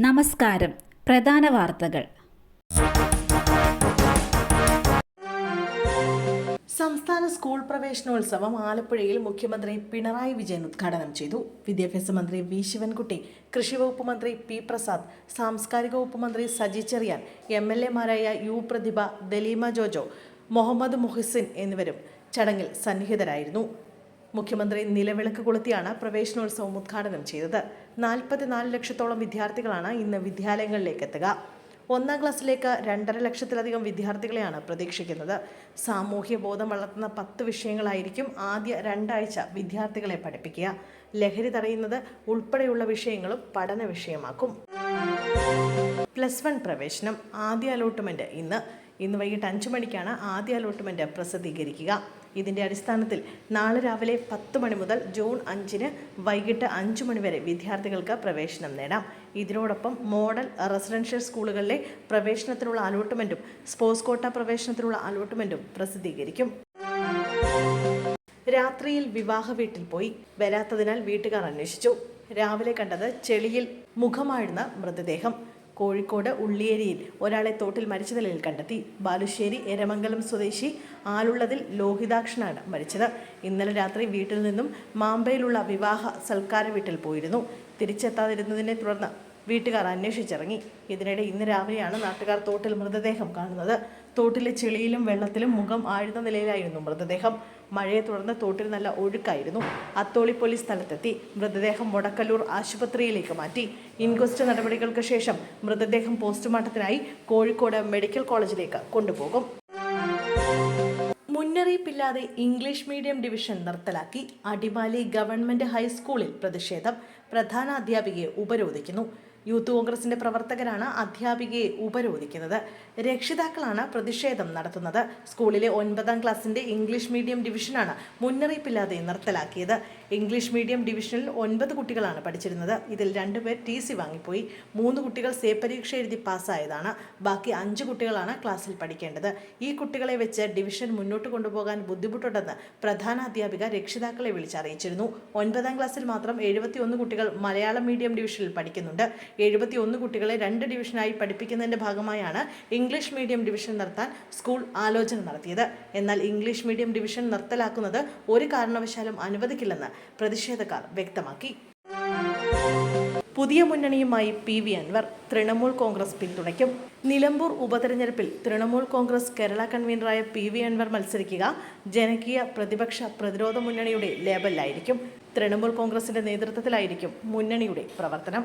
നമസ്കാരം. പ്രധാന വാർത്തകൾ. സംസ്ഥാന സ്കൂൾ പ്രവേശനോത്സവം ആലപ്പുഴയിൽ മുഖ്യമന്ത്രി പിണറായി വിജയൻ ഉദ്ഘാടനം ചെയ്തു. വിദ്യാഭ്യാസ മന്ത്രി വി ശിവൻകുട്ടി, കൃഷിവകുപ്പ് മന്ത്രി പി പ്രസാദ്, സാംസ്കാരിക വകുപ്പ് മന്ത്രി സജി ചെറിയാൻ, MLA-മാരായ യു പ്രതിഭ, ദലീമ ജോജോ, മുഹമ്മദ് മുഹസിൻ എന്നിവരും ചടങ്ങിൽ സന്നിഹിതരായിരുന്നു. മുഖ്യമന്ത്രി നിലവിളക്ക് കൊളുത്തിയാണ് പ്രവേശനോത്സവം ഉദ്ഘാടനം ചെയ്തത്. 44 ലക്ഷത്തോളം വിദ്യാർത്ഥികളാണ് ഇന്ന് വിദ്യാലയങ്ങളിലേക്ക് എത്തുക. 1-ാം ക്ലാസ്സിലേക്ക് 2.5 ലക്ഷത്തിലധികം വിദ്യാർത്ഥികളെയാണ് പ്രതീക്ഷിക്കുന്നത്. സാമൂഹ്യ ബോധം വളർത്തുന്ന 10 വിഷയങ്ങളായിരിക്കും ആദ്യ 2 ആഴ്ച വിദ്യാർത്ഥികളെ പഠിപ്പിക്കുക. ലഹരി തടയുന്നത് ഉൾപ്പെടെയുള്ള വിഷയങ്ങളും പഠന വിഷയമാക്കും. +1 പ്രവേശനം ആദ്യ അലോട്ട്മെന്റ് ഇന്ന് വൈകിട്ട് 5 മണിക്കാണ് ആദ്യ അലോട്ട്മെന്റ് പ്രസിദ്ധീകരിക്കുക. ഇതിന്റെ അടിസ്ഥാനത്തിൽ നാളെ രാവിലെ 10 മണി മുതൽ ജൂൺ 5-ന് വൈകിട്ട് 5 മണി വരെ വിദ്യാർത്ഥികൾക്ക് പ്രവേശനം നേടാം. ഇതിനോടൊപ്പം മോഡൽ റെസിഡൻഷ്യൽ സ്കൂളുകളിലെ പ്രവേശനത്തിനുള്ള അലോട്ട്മെന്റും സ്പോർട്സ് കോട്ട പ്രവേശനത്തിനുള്ള അലോട്ട്മെന്റും പ്രസിദ്ധീകരിക്കും. രാത്രിയിൽ വിവാഹ വീട്ടിൽ പോയി വരാത്തതിനാൽ വീട്ടുകാർ അന്വേഷിച്ചു. രാവിലെ കണ്ടത് ചെളിയിൽ മുഖമാഴ്ന്ന മൃതദേഹം. കോഴിക്കോട് ഉള്ളിയേരിയിൽ ഒരാളെ തോട്ടിൽ മരിച്ച നിലയിൽ കണ്ടെത്തി. ബാലുശ്ശേരി എരമംഗലം സ്വദേശി ആലുള്ളതിൽ ലോഹിതാക്ഷനാണ് മരിച്ചത്. ഇന്നലെ രാത്രി വീട്ടിൽ നിന്നും മാമ്പയിലുള്ള വിവാഹ സൽക്കാര വീട്ടിൽ പോയിരുന്നു. തിരിച്ചെത്താതിരുന്നതിനെ തുടർന്ന് വീട്ടുകാർ അന്വേഷിച്ചിറങ്ങി. ഇതിനിടെ ഇന്ന് രാവിലെയാണ് നാട്ടുകാർ തോട്ടിൽ മൃതദേഹം കാണുന്നത്. തോട്ടിലെ ചെളിയിലും വെള്ളത്തിലും മുഖം ആഴ്ന്ന നിലയിലായിരുന്നു മൃതദേഹം. മഴയെ തുടർന്ന് തോട്ടിൽ നല്ല ഒഴുക്കായിരുന്നു. അത്തോളി പോലീസ് സ്ഥലത്തെത്തി മൃതദേഹം വടക്കല്ലൂർ ആശുപത്രിയിലേക്ക് മാറ്റി. ഇൻക്വസ്റ്റ് നടപടികൾക്ക് ശേഷം മൃതദേഹം പോസ്റ്റ്മോർട്ടത്തിനായി കോഴിക്കോട് മെഡിക്കൽ കോളേജിലേക്ക് കൊണ്ടുപോകും. മുന്നറിയിപ്പില്ലാതെ ഇംഗ്ലീഷ് മീഡിയം ഡിവിഷൻ നിർത്തലാക്കി. അടിമാലി ഗവൺമെന്റ് ഹൈസ്കൂളിൽ പ്രതിഷേധം. പ്രധാന അധ്യാപികയെ ഉപരോധിക്കുന്നു. യൂത്ത് കോൺഗ്രസിന്റെ പ്രവർത്തകരാണ് അധ്യാപികയെ ഉപരോധിക്കുന്നത്. രക്ഷിതാക്കളാണ് പ്രതിഷേധം നടത്തുന്നത്. സ്കൂളിലെ 9-ാം ക്ലാസിന്റെ ഇംഗ്ലീഷ് മീഡിയം ഡിവിഷനാണ് മുന്നറിയിപ്പില്ലാതെ നിർത്തലാക്കിയത്. ഇംഗ്ലീഷ് മീഡിയം ഡിവിഷനിൽ 9 കുട്ടികളാണ് പഠിച്ചിരുന്നത്. ഇതിൽ 2 പേർ TC വാങ്ങിപ്പോയി. 3 കുട്ടികൾ സേ പരീക്ഷ എഴുതി പാസ്സായതാണ്. ബാക്കി 5 കുട്ടികളാണ് ക്ലാസ്സിൽ പഠിക്കേണ്ടത്. ഈ കുട്ടികളെ വെച്ച് ഡിവിഷൻ മുന്നോട്ട് കൊണ്ടുപോകാൻ ബുദ്ധിമുട്ടുണ്ടെന്ന് പ്രധാന അധ്യാപിക രക്ഷിതാക്കളെ വിളിച്ചറിയിച്ചിരുന്നു. 9-ാം ക്ലാസ്സിൽ മാത്രം 71 കുട്ടികൾ മലയാളം മീഡിയം ഡിവിഷനിൽ പഠിക്കുന്നുണ്ട്. 71 കുട്ടികളെ 2 ഡിവിഷനായി പഠിപ്പിക്കുന്നതിന്റെ ഭാഗമായാണ് ഇംഗ്ലീഷ് മീഡിയം ഡിവിഷൻ നിർത്താൻ സ്കൂൾ ആലോചന നടത്തിയത്. എന്നാൽ ഇംഗ്ലീഷ് മീഡിയം ഡിവിഷൻ നിർത്തലാക്കുന്നത് ഒരു കാരണവശാലും അനുവദിക്കില്ലെന്ന് പ്രതിഷേധക്കാർ വ്യക്തമാക്കി. പുതിയ മുന്നണിയുമായി PV അൻവർ. തൃണമൂൽ കോൺഗ്രസ് പിന്തുണയ്ക്കും. നിലമ്പൂർ ഉപതെരഞ്ഞെടുപ്പിൽ തൃണമൂൽ കോൺഗ്രസ് കേരള കൺവീനറായ PV അൻവർ മത്സരിക്കുക ജനകീയ പ്രതിപക്ഷ പ്രതിരോധ മുന്നണിയുടെ ലേബലിലായിരിക്കും. തൃണമൂൽ കോൺഗ്രസിന്റെ നേതൃത്വത്തിലായിരിക്കും മുന്നണിയുടെ പ്രവർത്തനം.